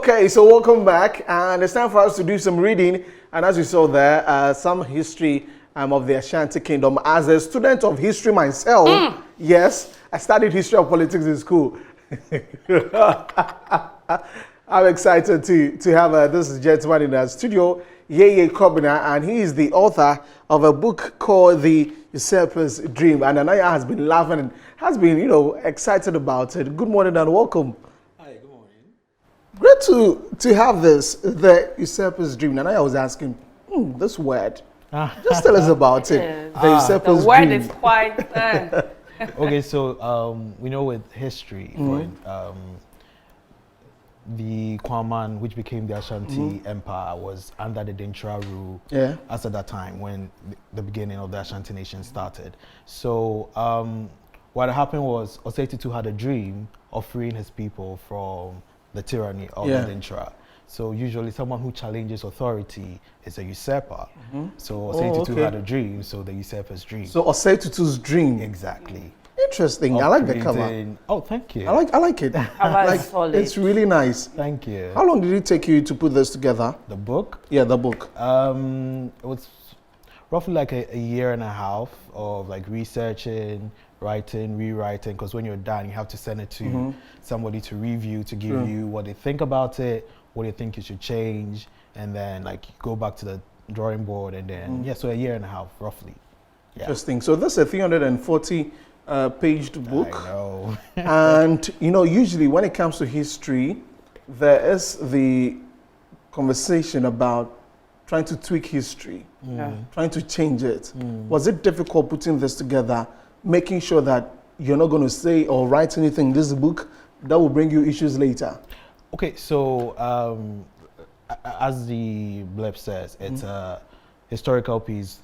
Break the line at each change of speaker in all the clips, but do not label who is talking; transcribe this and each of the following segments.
Okay, so welcome back, and it's time for us to do some reading. And as you saw there, some history of the Ashanti Kingdom. As a student of history myself, yes, I studied history of politics in school. I'm excited to have this gentleman in the studio, Yeayi Kobina, and he is the author of a book called The Usurpers Dream. And Anaya has been laughing and has been, excited about it. Good morning and welcome. Great to have this, the Usurper's Dream. And I was asking, this word, just tell us about it. The Usurper's
the word
Dream.
is quite...
Okay, so we know with history, the Kwaman, which became the Ashanti Empire, was under the Dintra rule as at that time when the beginning of the Ashanti nation started. So what happened was Osei Tutu had a dream of freeing his people from the tyranny of the Dintra. So usually someone who challenges authority is a usurper. So Osei Tutu had a dream, so the usurper's dream.
So Osei Tutu's dream.
Exactly.
Interesting. I like the cover.
Oh, thank you.
I like it. It's really nice.
Thank you.
How long did it take you to put this together?
The book?
Yeah, the book.
It was roughly like a year and a half of like researching, writing, rewriting, because when you're done, you have to send it to somebody to review, to give you what they think about it, what they think you should change, and then like go back to the drawing board, and then so a year and a half roughly. Yeah.
Interesting. So this is a 340 paged book.
I know.
And usually when it comes to history, there is the conversation about trying to tweak history, trying to change it. Was it difficult putting this together, making sure that you're not going to say or write anything in this book that will bring you issues later?
Okay, so as the blurb says, it's a historical piece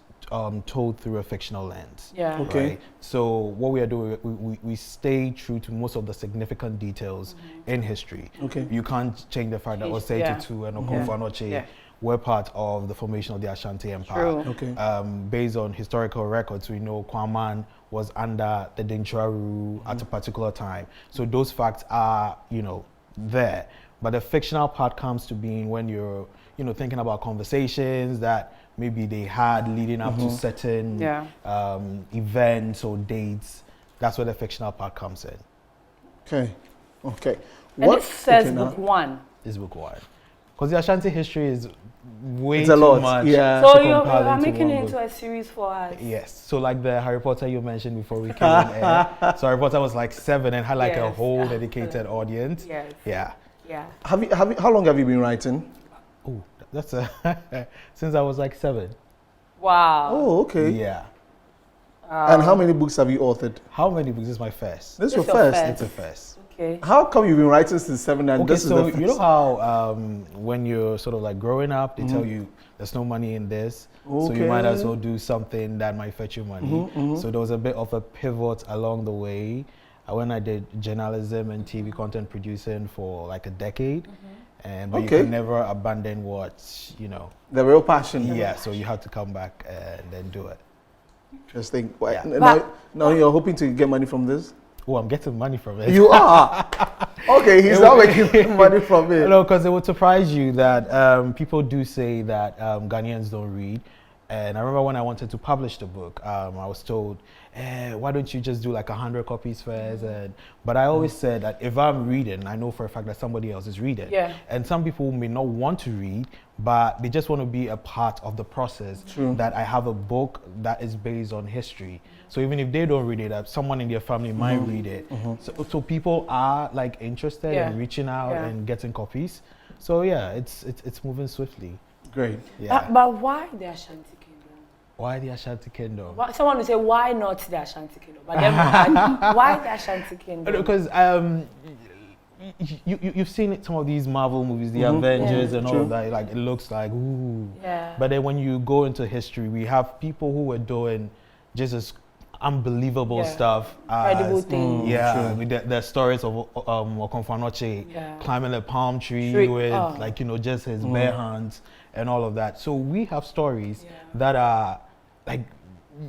told through a fictional lens.
Yeah.
Okay.
Right? So what we are doing, we stay true to most of the significant details in history. Okay. You can't change the fact that Osei Tutu and Okonfa-Anoche were part of the formation of the Ashanti Empire.
True.
Okay.
Based on historical records, we know Kwaman was under the Dintra rule at a particular time. So those facts are, there. But the fictional part comes to being when you're, thinking about conversations that maybe they had leading up to certain events or dates. That's where the fictional part comes in.
Okay.
And it says book one.
This book one. Because the Ashanti history is way
a
too
lot,
much.
yeah.
So you're making it into a series for us.
Yes. So like the Harry Potter you mentioned before we came on air. So Harry Potter was like 7 and had like a whole dedicated audience.
Yes.
Yeah.
Yeah.
How long have you been writing?
Oh, that's since I was like 7.
Wow.
Oh, okay.
Yeah.
And how many books have you authored?
How many books? This is my first.
This is your first?
It's a first.
Okay.
How come you've been writing since 7 and
Okay,
this
so
is the first?
you know how when you're sort of like growing up, they tell you there's no money in this, so you might as well do something that might fetch you money. So there was a bit of a pivot along the way. When I did journalism and TV content producing for like a decade, but you can never abandon what,
the real passion.
Yeah, so you have to come back and then do it.
Interesting.
Yeah.
Now you're hoping to get money from this?
Oh, I'm getting money from it.
You are? Okay, he's not making money from it.
No, because it would surprise you that people do say that Ghanaians don't read. And I remember when I wanted to publish the book, I was told, why don't you just do like 100 copies first? But I always said that if I'm reading, I know for a fact that somebody else is reading.
Yeah.
And some people may not want to read, but they just want to be a part of the process.
True.
That I have a book that is based on history. So even if they don't read it, someone in their family might read it. So people are like interested in reaching out and getting copies. So yeah, it's moving swiftly.
Great.
Yeah.
But why the Ashanti Kingdom?
Why the Ashanti Kingdom?
Someone will say, why not the Ashanti Kingdom? But then why the Ashanti Kingdom?
Because you've seen some of these Marvel movies, the Avengers and all of that. Like it looks like ooh. Yeah. But then when you go into history, we have people who were doing just as unbelievable stuff.
Incredible things.
Yeah. With the stories of Okonfa-Anoche climbing a palm tree with just his bare hands and all of that. So we have stories that are like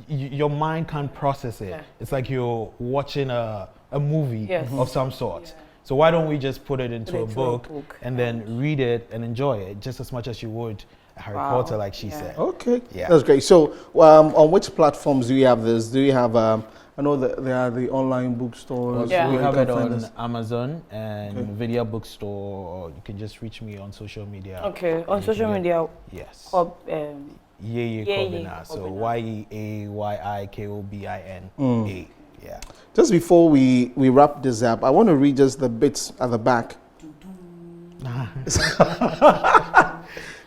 your mind can't process it. It's like you're watching a movie of some sort. So why don't we just put it into a book and then read it and enjoy it just as much as you would Harry Potter, like she said.
Okay, that's great. So on which platforms do you have this? Do you have, I know that there are the online bookstores.
We have it on Amazon and Video Bookstore, or you can just reach me on social media.
Okay, on social media.
Yes.
Yeayi
Kobina. So YEAYIKOBINA. Yeah.
Just before we wrap this up, I want to read just the bits at the back.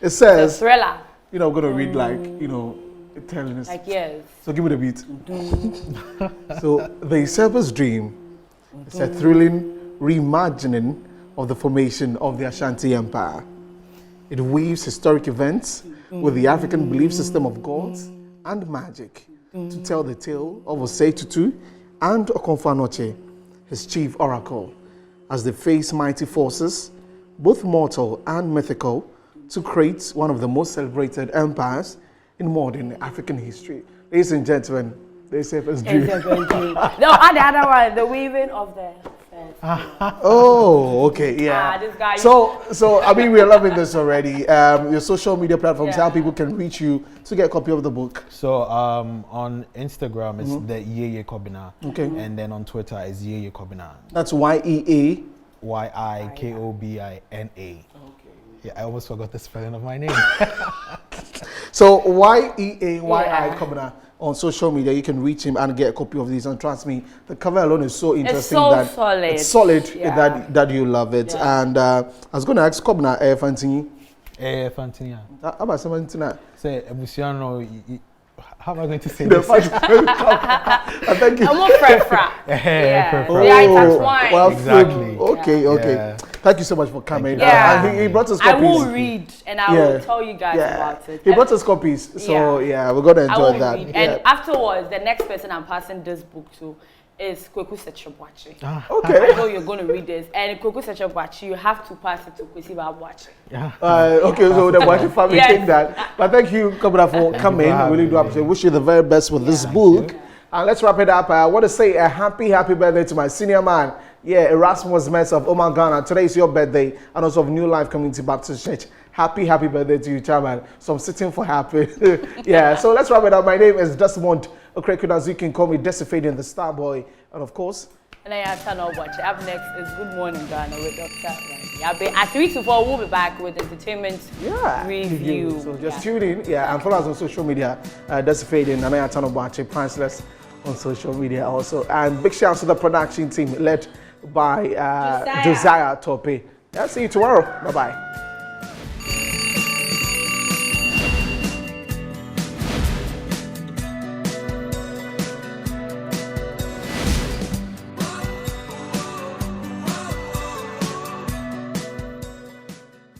It says,
thriller.
I'm going to read telling us.
Like, yes.
So give me the beat. So the Usurpers Dream is a thrilling reimagining of the formation of the Ashanti Empire. It weaves historic events with the African belief system of gods and magic to tell the tale of Osei Tutu and Okonfa-Noche, his chief oracle, as they face mighty forces, both mortal and mythical, to create one of the most celebrated empires in modern African history. Ladies and gentlemen, the Usurpers Dream.
No, and the other one, the weaving of the
Oh, okay, yeah.
This guy.
So I mean, we're loving this already. Your social media platforms, how people can reach you to get a copy of the book.
So on Instagram, it's the Yeayi Kobina.
Okay.
And then on Twitter, it's Yeayi Kobina.
That's YEAYIKOBINA.
Okay. Yeah, I almost forgot the spelling of my name.
So YEAYI Kobina on social media. You can reach him and get a copy of these. And trust me, the cover alone is so interesting.
It's so solid.
It's solid that you love it. Yeah. And I was going to ask Kobina, Fantini.
Fantini.
How about someone tonight?
Say, Ebusiano. How am I going to say
the
this?
Thank you.
I'm more fra.
Well,
exactly.
Okay. Yeah. Thank you so much for coming.
Yeah.
And he brought us copies.
I will read and I will tell you guys about it.
He brought us copies, so we're going to enjoy that.
Read. And afterwards, the next person I'm passing this book to is Kweku Sechebwachi.
Okay.
I know you're going to read this. And Kweku Sechebwachi, you have to pass it to Kwesi Babwachi.
Okay, so the Bwachi family take that. But thank you, Kobina, for coming. I really do appreciate it. Wish you the very best with this book. And let's wrap it up. I want to say a happy birthday to my senior man. Yeah, Erasmus Mess of Oman, Ghana. Today is your birthday, and also of New Life Community Baptist Church. Happy birthday to you, Chairman. So I'm sitting for happy. So let's wrap it up. My name is Desmond Okreku, as you can call me, Desifadian, the Star Boy. And of course,
and I have to watch. Up next is Good Morning Ghana with Dr. Randy. At 3 to 4, we'll be back with entertainment review.
So just tune in, and follow us on social media. Desifadian, and I have to watch it, Priceless on social media also. And big shout out to the production team led by Josiah Tope. I'll see you tomorrow. Bye-bye.